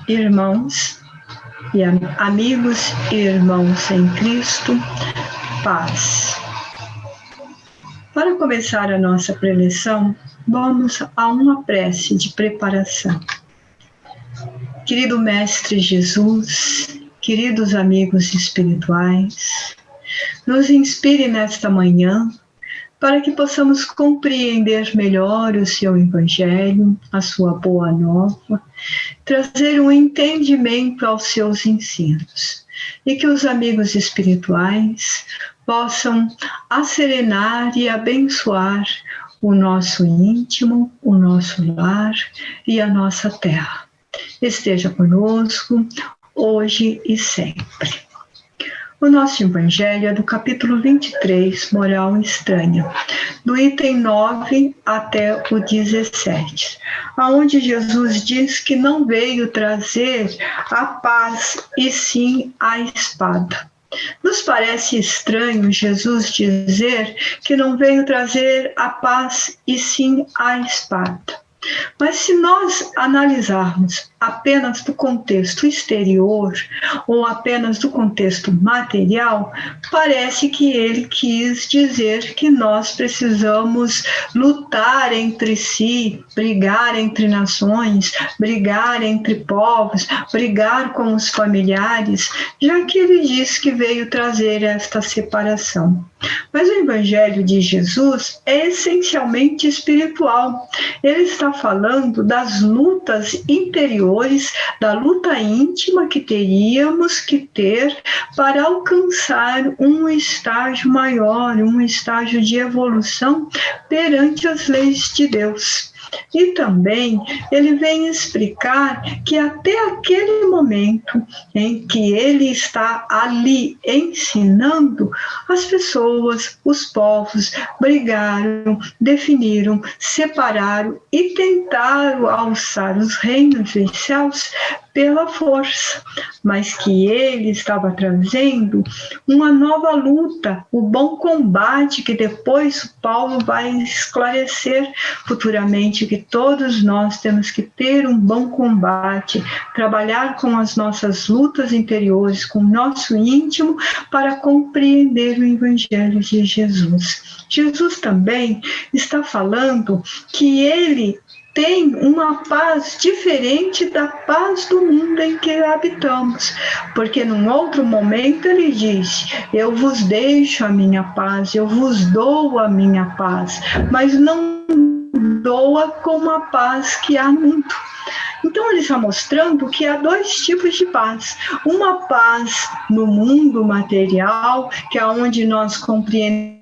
irmãos e amigos e irmãos em Cristo, paz. Para começar a nossa preleção, vamos a uma prece de preparação. Querido Mestre Jesus, queridos amigos espirituais, nos inspire nesta manhã para que possamos compreender melhor o seu Evangelho, a sua boa nova, trazer um entendimento aos seus ensinos e que os amigos espirituais possam acerenar e abençoar o nosso íntimo, o nosso lar e a nossa terra. Esteja conosco hoje e sempre. O nosso Evangelho é do capítulo 23, Moral Estranha, do item 9 até o 17, onde Jesus diz que não veio trazer a paz e sim a espada. Nos parece estranho Jesus dizer que não veio trazer a paz e sim a espada. Mas se nós analisarmos apenas do contexto exterior ou apenas do contexto material, parece que ele quis dizer que nós precisamos lutar entre si, brigar entre nações, brigar entre povos, brigar com os familiares, já que ele diz que veio trazer esta separação. Mas o Evangelho de Jesus é essencialmente espiritual. Ele está falando das lutas interiores, da luta íntima que teríamos que ter para alcançar um estágio maior, um estágio de evolução perante as leis de Deus. E também ele vem explicar que até aquele momento em que ele está ali ensinando, as pessoas, os povos brigaram, definiram, separaram e tentaram alçar os reinos dos céus pela força, mas que ele estava trazendo uma nova luta, o bom combate, que depois Paulo vai esclarecer futuramente, que todos nós temos que ter um bom combate, trabalhar com as nossas lutas interiores, com o nosso íntimo, para compreender o Evangelho de Jesus. Jesus também está falando que ele tem uma paz diferente da paz do mundo em que habitamos, porque num outro momento ele diz: eu vos deixo a minha paz, eu vos dou a minha paz, mas não doa como a paz que há no mundo. Então ele está mostrando que há dois tipos de paz. Uma paz no mundo material, que é onde nós compreendemos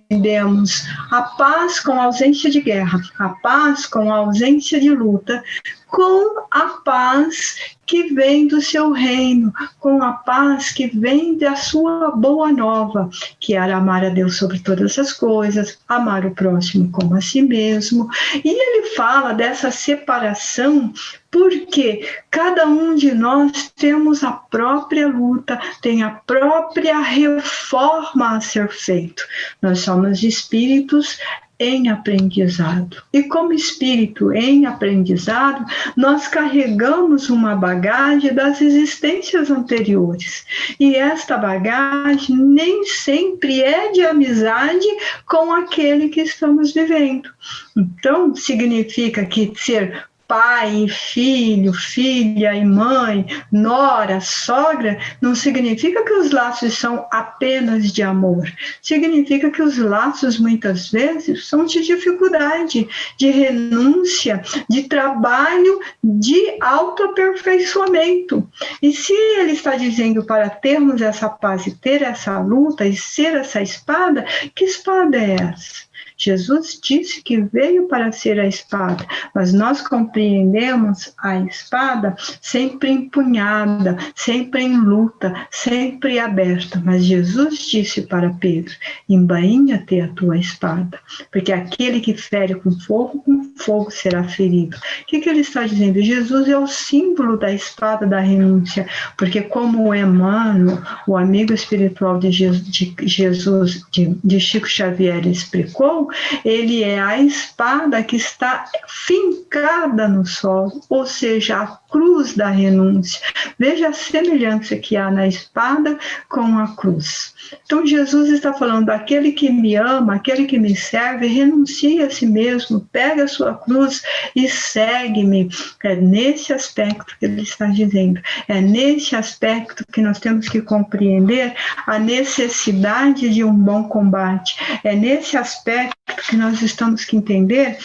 a paz com a ausência de guerra, a paz com a ausência de luta, com a paz que vem do seu reino, com a paz que vem da sua boa nova, que era amar a Deus sobre todas as coisas, amar o próximo como a si mesmo. E ele fala dessa separação porque cada um de nós temos a própria luta, tem a própria reforma a ser feita. Nós somos espíritos em aprendizado. E como espírito em aprendizado, nós carregamos uma bagagem das existências anteriores. E esta bagagem nem sempre é de amizade com aquele que estamos vivendo. Então, significa que ser pai e filho, filha e mãe, nora, sogra, não significa que os laços são apenas de amor. Significa que os laços, muitas vezes, são de dificuldade, de renúncia, de trabalho, de autoaperfeiçoamento. E se ele está dizendo para termos essa paz e ter essa luta e ser essa espada, que espada é essa? Jesus disse que veio para ser a espada, mas nós compreendemos a espada sempre empunhada, sempre em luta, sempre aberta. Mas Jesus disse para Pedro: embainha-te a tua espada, porque aquele que fere com fogo será ferido. O que ele está dizendo? Jesus é o símbolo da espada da renúncia, porque como o Emmanuel, o amigo espiritual de Jesus, de Chico Xavier, explicou, sol, ele é a espada que está fincada no solo, ou seja, a cruz da renúncia. Veja a semelhança que há na espada com a cruz. Então Jesus está falando, aquele que me ama, aquele que me serve, renuncia a si mesmo, pega a sua cruz e segue-me. É nesse aspecto que ele está dizendo, é nesse aspecto que nós temos que compreender a necessidade de um bom combate, é nesse aspecto que nós estamos que entender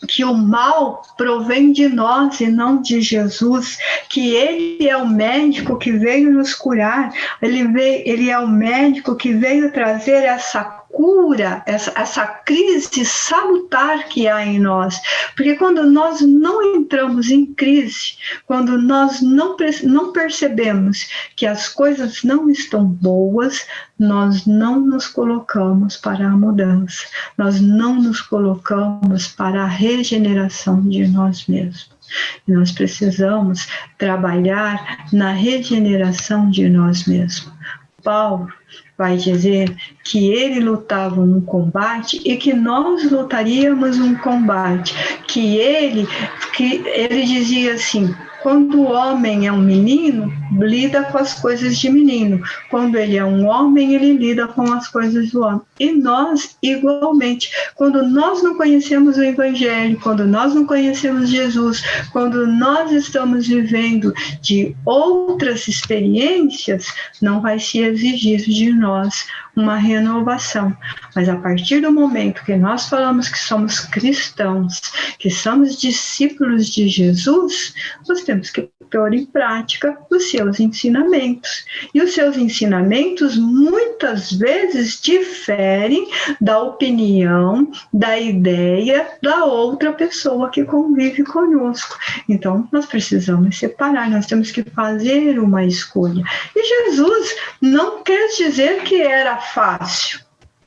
que o mal provém de nós e não de Jesus, que ele é o médico que veio nos curar, ele é o médico que veio trazer essa cura, essa crise salutar que há em nós. Porque quando nós não entramos em crise, quando nós não percebemos que as coisas não estão boas, nós não nos colocamos para a mudança, nós não nos colocamos para a regeneração de nós mesmos. E nós precisamos trabalhar na regeneração de nós mesmos. Paulo vai dizer que ele lutava um combate e que nós lutaríamos um combate, que ele dizia assim, quando o homem é um menino, lida com as coisas de menino. Quando ele é um homem, ele lida com as coisas do homem. E nós, igualmente, quando nós não conhecemos o Evangelho, quando nós não conhecemos Jesus, quando nós estamos vivendo de outras experiências, não vai se exigir de nós uma renovação. Mas a partir do momento que nós falamos que somos cristãos, que somos discípulos de Jesus, nós temos que pôr em prática os seus ensinamentos. E os seus ensinamentos muitas vezes diferem da opinião, da ideia da outra pessoa que convive conosco. Então, nós precisamos separar, nós temos que fazer uma escolha. E Jesus não quer dizer que era fácil.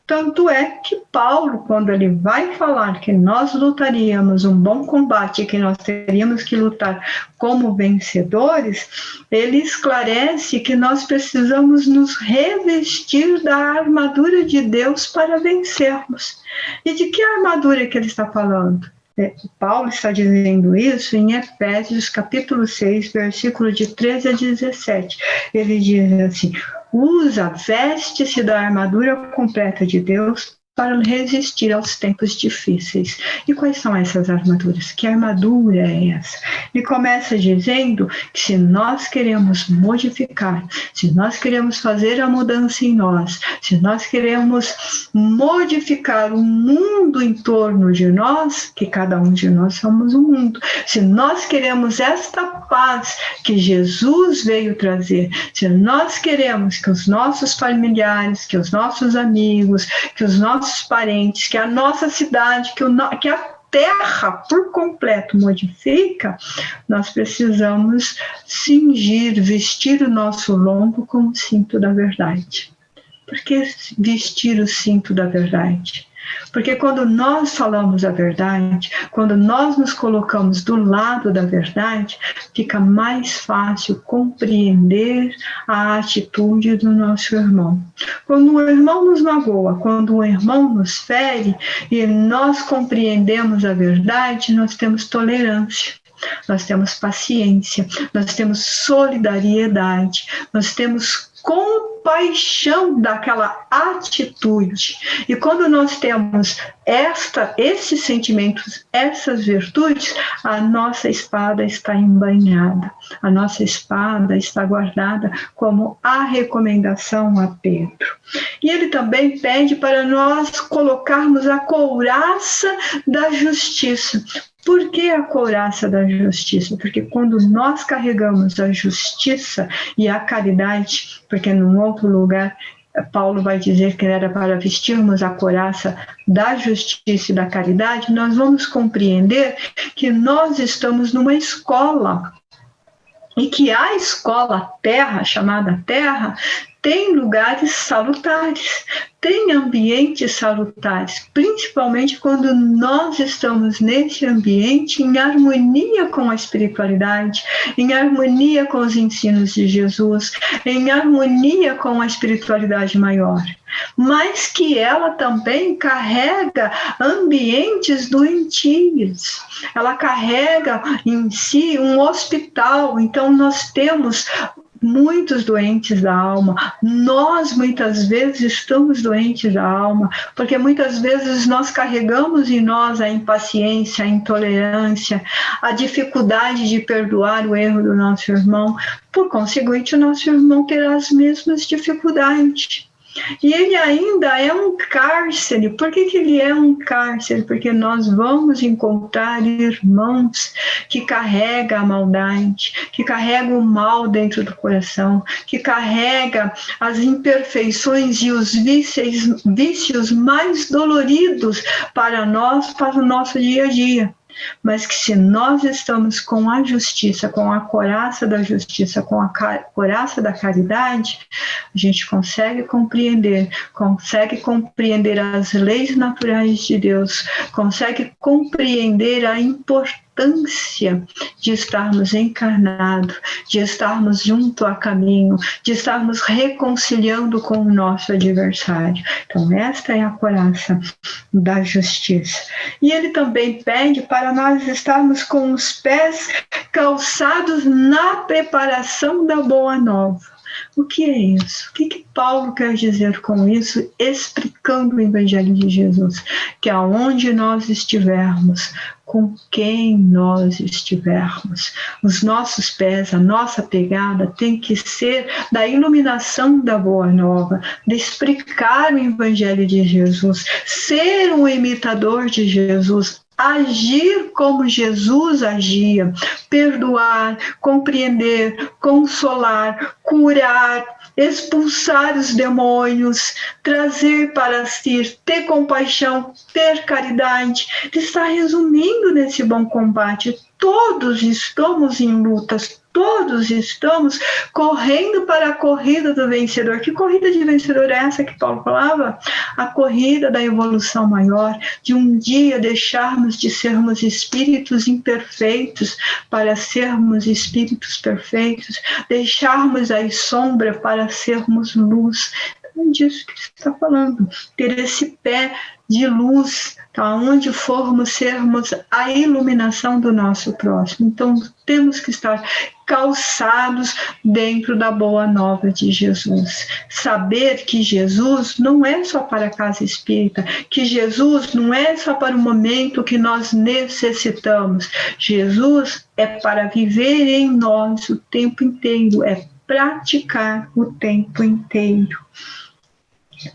Tanto é que Paulo, quando ele vai falar que nós lutaríamos um bom combate, que nós teríamos que lutar como vencedores, ele esclarece que nós precisamos nos revestir da armadura de Deus para vencermos. E de que armadura que ele está falando? Paulo está dizendo isso em Efésios capítulo 6, versículo de 13 a 17. Ele diz assim, veste-se da armadura completa de Deus para resistir aos tempos difíceis. E quais são essas armaduras? Que armadura é essa? Ele começa dizendo que se nós queremos modificar, se nós queremos fazer a mudança em nós, se nós queremos modificar o mundo em torno de nós, que cada um de nós somos um mundo, se nós queremos esta paz que Jesus veio trazer, se nós queremos que os nossos familiares, que os nossos amigos, que os nossos parentes, que a nossa cidade, que a terra por completo modifica, nós precisamos cingir, vestir o nosso lombo com o cinto da verdade. Por que vestir o cinto da verdade? Porque quando nós falamos a verdade, quando nós nos colocamos do lado da verdade, fica mais fácil compreender a atitude do nosso irmão. Quando o irmão nos magoa, quando o irmão nos fere e nós compreendemos a verdade, nós temos tolerância. Nós temos paciência, nós temos solidariedade, nós temos compaixão daquela atitude. E quando nós temos esses sentimentos, essas virtudes, a nossa espada está embainhada, a nossa espada está guardada como a recomendação a Pedro. E ele também pede para nós colocarmos a couraça da justiça. Por que a couraça da justiça? Porque quando nós carregamos a justiça e a caridade, porque num outro lugar Paulo vai dizer que era para vestirmos a couraça da justiça e da caridade, nós vamos compreender que nós estamos numa escola e que a escola terra, chamada terra, tem lugares salutares, tem ambientes salutares, principalmente quando nós estamos nesse ambiente em harmonia com a espiritualidade, em harmonia com os ensinos de Jesus, em harmonia com a espiritualidade maior. mas que ela também carrega ambientes doentios. Ela carrega em si um hospital. Então, nós temos muitos doentes da alma. Nós, muitas vezes, estamos doentes da alma, porque muitas vezes nós carregamos em nós a impaciência, a intolerância, a dificuldade de perdoar o erro do nosso irmão. Por conseguinte, o nosso irmão terá as mesmas dificuldades. E ele ainda é um cárcere. Por que ele é um cárcere? Porque nós vamos encontrar irmãos que carregam a maldade, que carregam o mal dentro do coração, que carregam as imperfeições e os vícios mais doloridos para nós, para o nosso dia a dia. Mas que se nós estamos com a justiça, com a couraça da justiça, com a couraça da caridade, a gente consegue compreender as leis naturais de Deus, consegue compreender a importância de estarmos encarnados, de estarmos junto a caminho, de estarmos reconciliando com o nosso adversário. Então, esta é a couraça da justiça. E ele também pede para nós estarmos com os pés calçados na preparação da boa nova. O que é isso? O que Paulo quer dizer com isso, explicando o Evangelho de Jesus? Que aonde nós estivermos, com quem nós estivermos, os nossos pés, a nossa pegada tem que ser da iluminação da Boa Nova, de explicar o Evangelho de Jesus, ser um imitador de Jesus, agir como Jesus agia, perdoar, compreender, consolar, curar, expulsar os demônios, trazer para si, ter compaixão, ter caridade. Ele está resumindo nesse bom combate. Todos estamos em lutas, todos estamos correndo para a corrida do vencedor. Que corrida de vencedor é essa que Paulo falava? A corrida da evolução maior, de um dia deixarmos de sermos espíritos imperfeitos para sermos espíritos perfeitos, deixarmos a sombra para sermos luz. É disso que está falando, ter esse pé de luz, aonde formos sermos a iluminação do nosso próximo. Então, temos que estar calçados dentro da boa nova de Jesus. Saber que Jesus não é só para a casa espírita, que Jesus não é só para o momento que nós necessitamos. Jesus é para viver em nós o tempo inteiro, é praticar o tempo inteiro.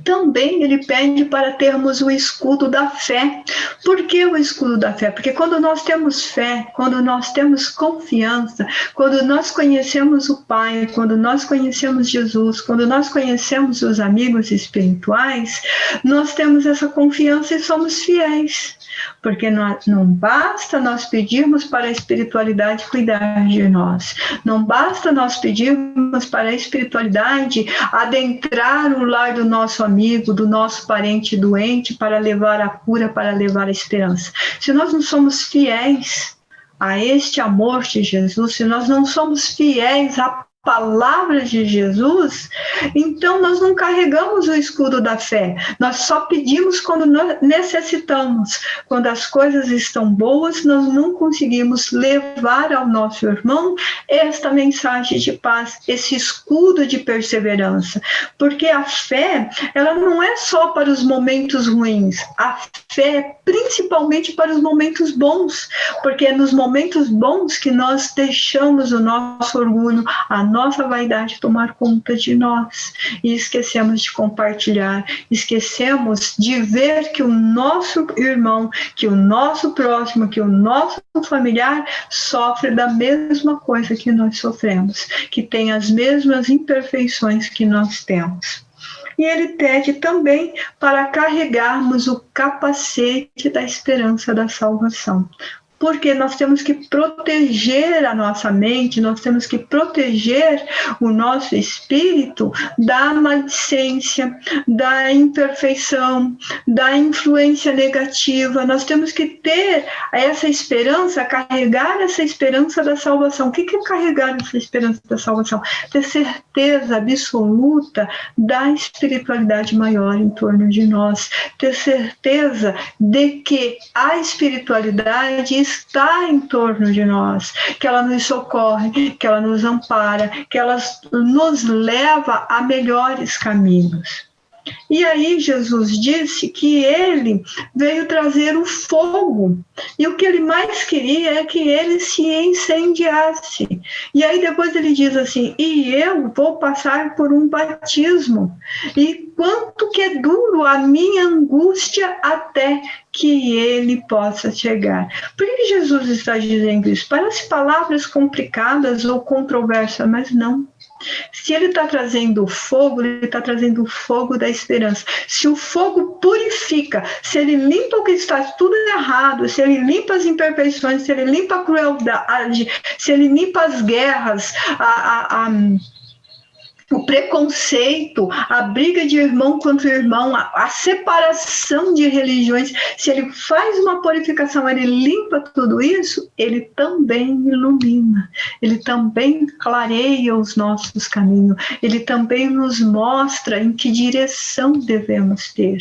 Também ele pede para termos o escudo da fé. Por que o escudo da fé? Porque quando nós temos fé, quando nós temos confiança, quando nós conhecemos o Pai, quando nós conhecemos Jesus, quando nós conhecemos os amigos espirituais, nós temos essa confiança e somos fiéis. Porque não basta nós pedirmos para a espiritualidade cuidar de nós. Não basta nós pedirmos para a espiritualidade adentrar o lar do nosso amigo, do nosso parente doente, para levar a cura, para levar a esperança. Se nós não somos fiéis a este amor de Jesus, se nós não somos fiéis à palavra de Jesus, então nós não carregamos o escudo da fé. Nós só pedimos quando necessitamos. Quando as coisas estão boas, nós não conseguimos levar ao nosso irmão esta mensagem de paz, esse escudo de perseverança. Porque a fé, ela não é só para os momentos ruins. A fé é principalmente para os momentos bons. Porque é nos momentos bons que nós deixamos o nosso orgulho, a nossa vaidade tomar conta de nós e esquecemos de compartilhar, esquecemos de ver que o nosso irmão, que o nosso próximo, que o nosso familiar sofre da mesma coisa que nós sofremos, que tem as mesmas imperfeições que nós temos. E ele pede também para carregarmos o capacete da esperança da salvação. porque nós temos que proteger a nossa mente, nós temos que proteger o nosso espírito da maledicência, da imperfeição, da influência negativa. Nós temos que ter essa esperança, carregar essa esperança da salvação. O que é carregar essa esperança da salvação? Ter certeza absoluta da espiritualidade maior em torno de nós, ter certeza de que a espiritualidade está em torno de nós, que ela nos socorre, que ela nos ampara, que ela nos leva a melhores caminhos. E aí Jesus disse que ele veio trazer o fogo, e o que ele mais queria é que ele se incendiasse. E aí depois ele diz assim, e eu vou passar por um batismo, e quanto que é duro a minha angústia até que ele possa chegar. Por que Jesus está dizendo isso? Parece palavras complicadas ou controversas, mas não. Se ele está trazendo o fogo, ele está trazendo o fogo da esperança. Se o fogo purifica, se ele limpa o que está tudo errado, se ele limpa as imperfeições, se ele limpa a crueldade, se ele limpa as guerras, o preconceito, a briga de irmão contra irmão, a separação de religiões, se ele faz uma purificação, ele limpa tudo isso, ele também ilumina, ele também clareia os nossos caminhos, ele também nos mostra em que direção devemos ter.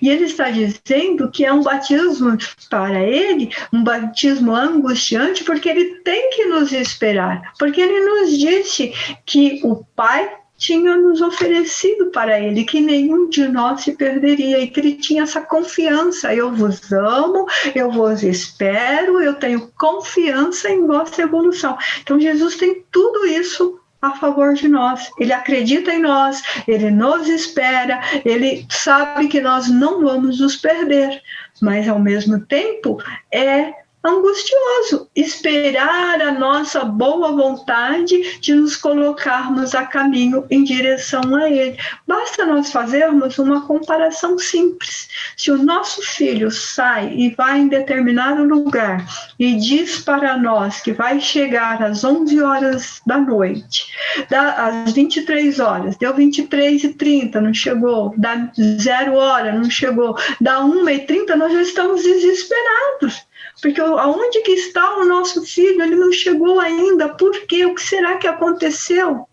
E ele está dizendo que é um batismo para ele, um batismo angustiante, porque ele tem que nos esperar, porque ele nos disse que o Pai tinha nos oferecido para ele, que nenhum de nós se perderia, e que ele tinha essa confiança, eu vos amo, eu vos espero, eu tenho confiança em vossa evolução. Então Jesus tem tudo isso a favor de nós, ele acredita em nós, ele nos espera, ele sabe que nós não vamos nos perder, mas ao mesmo tempo é angustioso esperar a nossa boa vontade de nos colocarmos a caminho em direção a Ele. Basta nós fazermos uma comparação simples. Se o nosso filho sai e vai em determinado lugar e diz para nós que vai chegar às 11 horas da noite, às 23 horas, deu 23h30, não chegou, dá 0 hora, não chegou, dá 1h30, nós já estamos desesperados. Porque aonde que está o nosso filho? Ele não chegou ainda. Por quê? O que será que aconteceu?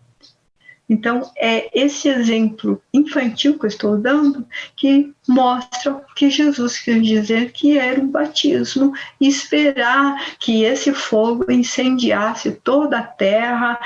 Então, é esse exemplo infantil que eu estou dando que mostra que Jesus quis dizer que era um batismo, e esperar que esse fogo incendiasse toda a terra,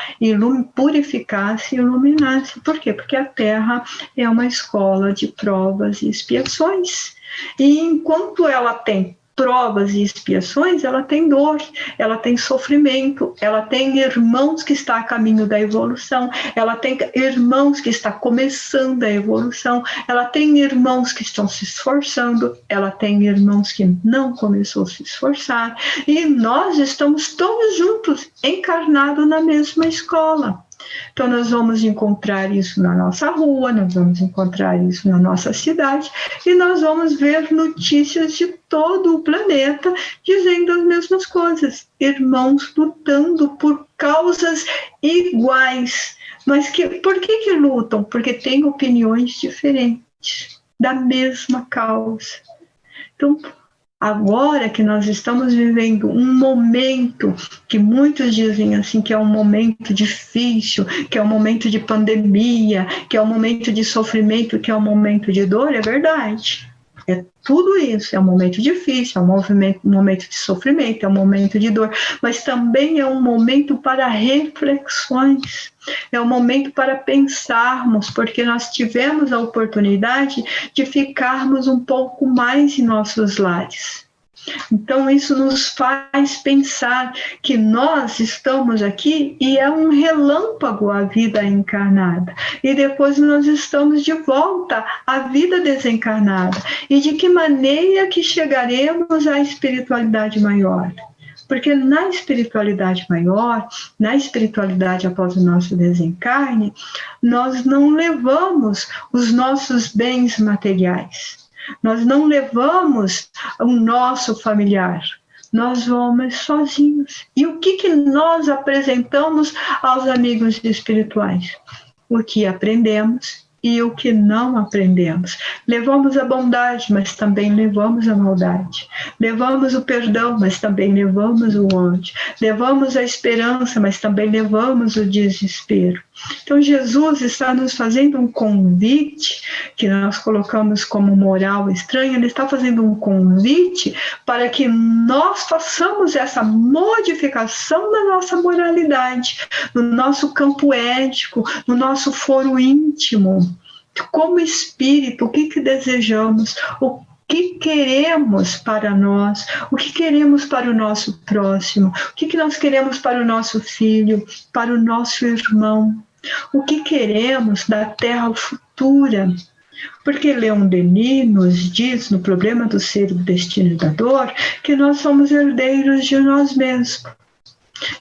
purificasse e iluminasse. Por quê? Porque a terra é uma escola de provas e expiações. E enquanto ela tem provas e expiações, ela tem dor, ela tem sofrimento, ela tem irmãos que estão a caminho da evolução, ela tem irmãos que estão começando a evolução, ela tem irmãos que estão se esforçando, ela tem irmãos que não começou a se esforçar, e nós estamos todos juntos, encarnados na mesma escola. Então nós vamos encontrar isso na nossa rua, nós vamos encontrar isso na nossa cidade, e nós vamos ver notícias de todo o planeta dizendo as mesmas coisas. Irmãos lutando por causas iguais. Mas por que lutam? Porque têm opiniões diferentes da mesma causa. Então, agora que nós estamos vivendo um momento que muitos dizem assim que é um momento difícil, que é um momento de pandemia, que é um momento de sofrimento, que é um momento de dor, é verdade. É tudo isso, é um momento difícil, é um momento de sofrimento, é um momento de dor, mas também é um momento para reflexões, é um momento para pensarmos, porque nós tivemos a oportunidade de ficarmos um pouco mais em nossos lares. Então isso nos faz pensar que nós estamos aqui e é um relâmpago a vida encarnada, e depois nós estamos de volta à vida desencarnada, e de que maneira que chegaremos à espiritualidade maior. Porque na espiritualidade maior, na espiritualidade após o nosso desencarne, nós não levamos os nossos bens materiais, nós não levamos o nosso familiar, nós vamos sozinhos. E o que nós apresentamos aos amigos espirituais? O que aprendemos e o que não aprendemos. Levamos a bondade, mas também levamos a maldade. Levamos o perdão, mas também levamos o ódio. Levamos a esperança, mas também levamos o desespero. Então, Jesus está nos fazendo um convite, que nós colocamos como moral estranha. Ele está fazendo um convite para que nós façamos essa modificação da nossa moralidade, no nosso campo ético, no nosso foro íntimo. Como espírito, o que desejamos, o que queremos para nós, o que queremos para o nosso próximo, o que nós queremos para o nosso filho, para o nosso irmão, o que queremos da terra futura. Porque Leon Denis nos diz, no Problema do Ser, do Destino e da Dor, que nós somos herdeiros de nós mesmos.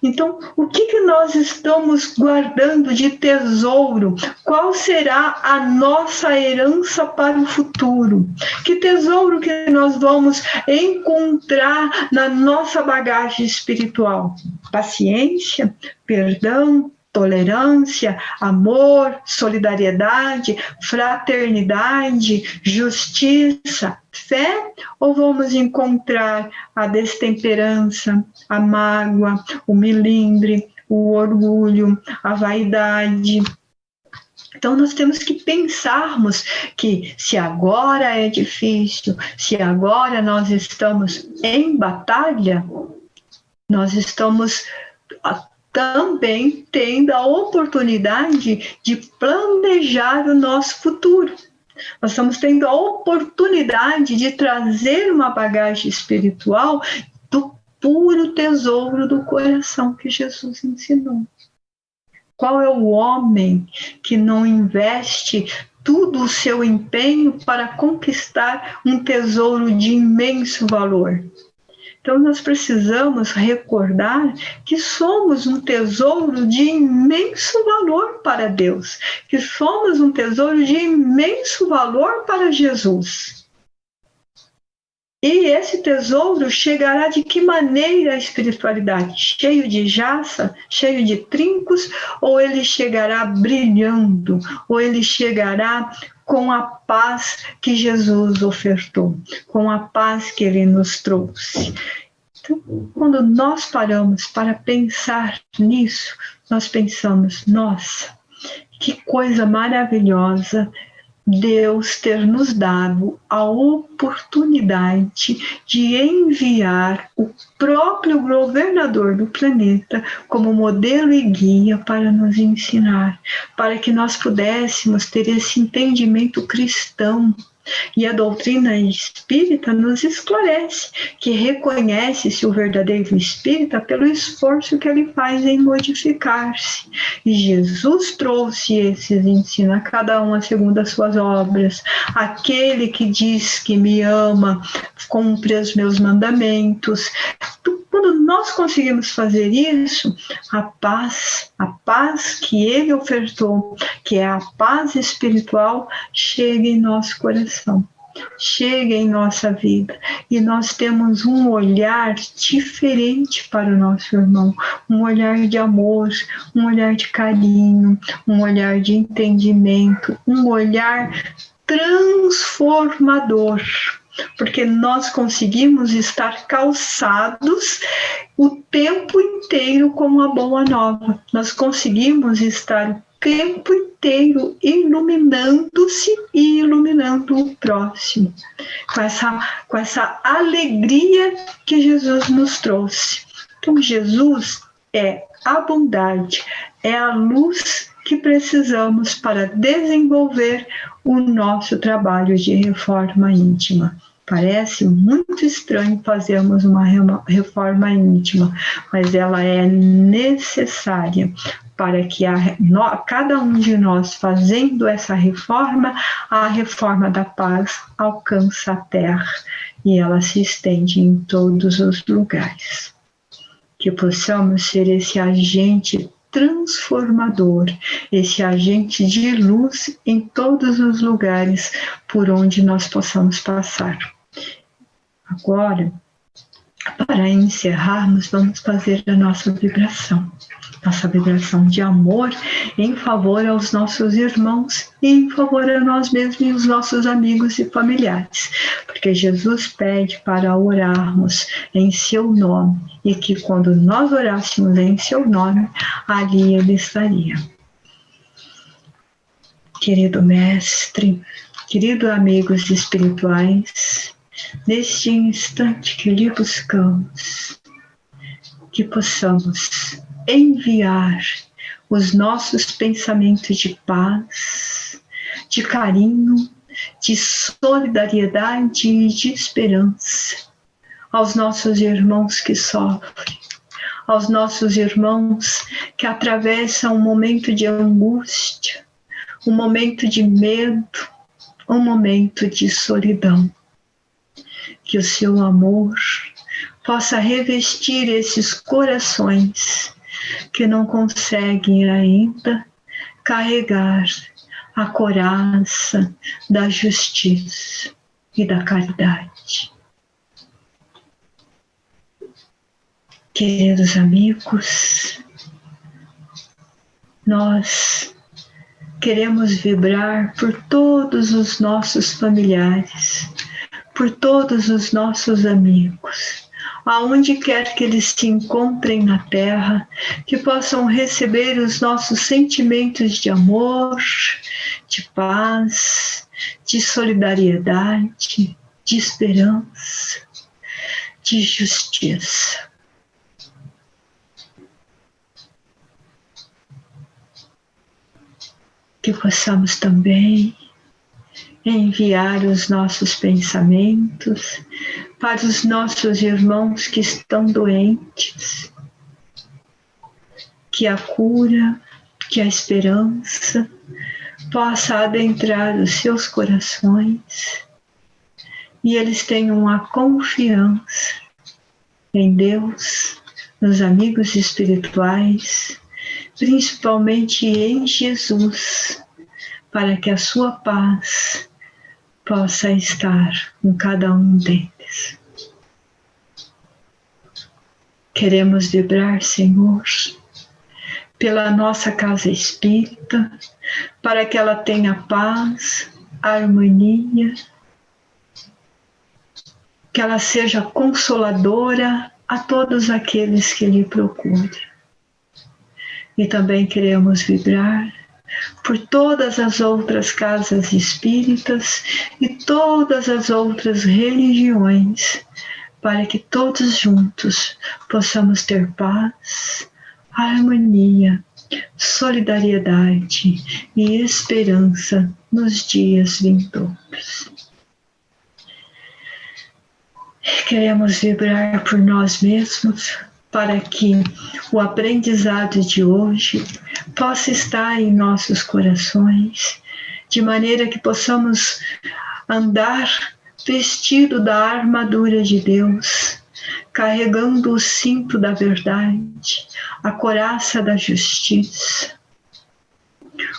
Então, o que nós estamos guardando de tesouro? Qual será a nossa herança para o futuro? Que tesouro que nós vamos encontrar na nossa bagagem espiritual? Paciência, perdão, tolerância, amor, solidariedade, fraternidade, justiça, fé? Ou vamos encontrar a destemperança, a mágoa, o melindre, o orgulho, a vaidade? Então, nós temos que pensarmos que se agora é difícil, se agora nós estamos em batalha, nós estamos também tendo a oportunidade de planejar o nosso futuro. Nós estamos tendo a oportunidade de trazer uma bagagem espiritual do puro tesouro do coração que Jesus ensinou. Qual é o homem que não investe todo o seu empenho para conquistar um tesouro de imenso valor? Então, nós precisamos recordar que somos um tesouro de imenso valor para Deus, que somos um tesouro de imenso valor para Jesus. E esse tesouro chegará de que maneira à espiritualidade? Cheio de jaça, cheio de trincos, ou ele chegará brilhando, ou ele chegará com a paz que Jesus ofertou, com a paz que ele nos trouxe? Então, quando nós paramos para pensar nisso, nós pensamos, nossa, que coisa maravilhosa Deus ter nos dado a oportunidade de enviar o próprio governador do planeta como modelo e guia para nos ensinar, para que nós pudéssemos ter esse entendimento cristão. E a doutrina espírita nos esclarece que reconhece-se o verdadeiro espírita pelo esforço que ele faz em modificar-se. E Jesus trouxe esses ensinos a cada um segundo as suas obras. Aquele que diz que me ama, cumpre os meus mandamentos. Quando nós conseguimos fazer isso, a paz que ele ofertou, que é a paz espiritual, chega em nosso coração, chega em nossa vida. E nós temos um olhar diferente para o nosso irmão, um olhar de amor, um olhar de carinho, um olhar de entendimento, um olhar transformador. Porque nós conseguimos estar calçados o tempo inteiro com a boa nova. Nós conseguimos estar o tempo inteiro iluminando-se e iluminando o próximo. Com essa alegria que Jesus nos trouxe. Então, Jesus é a bondade, é a luz que precisamos para desenvolver o nosso trabalho de reforma íntima. Parece muito estranho fazermos uma reforma íntima, mas ela é necessária para que cada um de nós fazendo essa reforma, a reforma da paz alcança a terra e ela se estende em todos os lugares. Que possamos ser esse agente transformador, esse agente de luz em todos os lugares por onde nós possamos passar. Agora, Para encerrarmos, vamos fazer a nossa vibração de amor em favor aos nossos irmãos e em favor a nós mesmos e os nossos amigos e familiares, porque Jesus pede para orarmos em seu nome e que quando nós orássemos em seu nome, ali ele estaria. Querido Mestre, queridos amigos espirituais, neste instante que lhe buscamos, que possamos enviar os nossos pensamentos de paz, de carinho, de solidariedade e de esperança aos nossos irmãos que sofrem, aos nossos irmãos que atravessam um momento de angústia, um momento de medo, um momento de solidão. Que o seu amor possa revestir esses corações que não conseguem ainda carregar a coraça da justiça e da caridade. Queridos amigos, nós queremos vibrar por todos os nossos familiares, por todos os nossos amigos, aonde quer que eles se encontrem na Terra, que possam receber os nossos sentimentos de amor, de paz, de solidariedade, de esperança, de justiça. Que possamos também enviar os nossos pensamentos para os nossos irmãos que estão doentes, que a cura, que a esperança possa adentrar os seus corações e eles tenham a confiança em Deus, nos amigos espirituais, principalmente em Jesus, para que a sua paz possa estar com cada um deles. Queremos vibrar, Senhor, pela nossa casa espírita, para que ela tenha paz, harmonia, que ela seja consoladora a todos aqueles que lhe procuram. E também queremos vibrar por todas as outras casas espíritas e todas as outras religiões, para que todos juntos possamos ter paz, harmonia, solidariedade e esperança nos dias vindouros. Queremos vibrar por nós mesmos, para que o aprendizado de hoje possa estar em nossos corações, de maneira que possamos andar vestido da armadura de Deus, carregando o cinto da verdade, a couraça da justiça,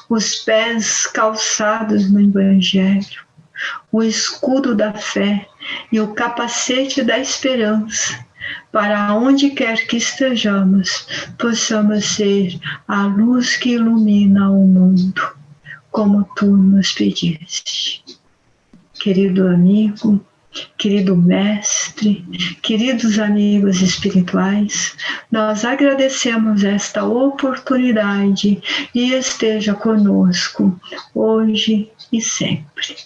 os pés calçados no Evangelho, o escudo da fé e o capacete da esperança, para onde quer que estejamos, possamos ser a luz que ilumina o mundo, como tu nos pediste. Querido amigo, querido mestre, queridos amigos espirituais, nós agradecemos esta oportunidade e esteja conosco hoje e sempre.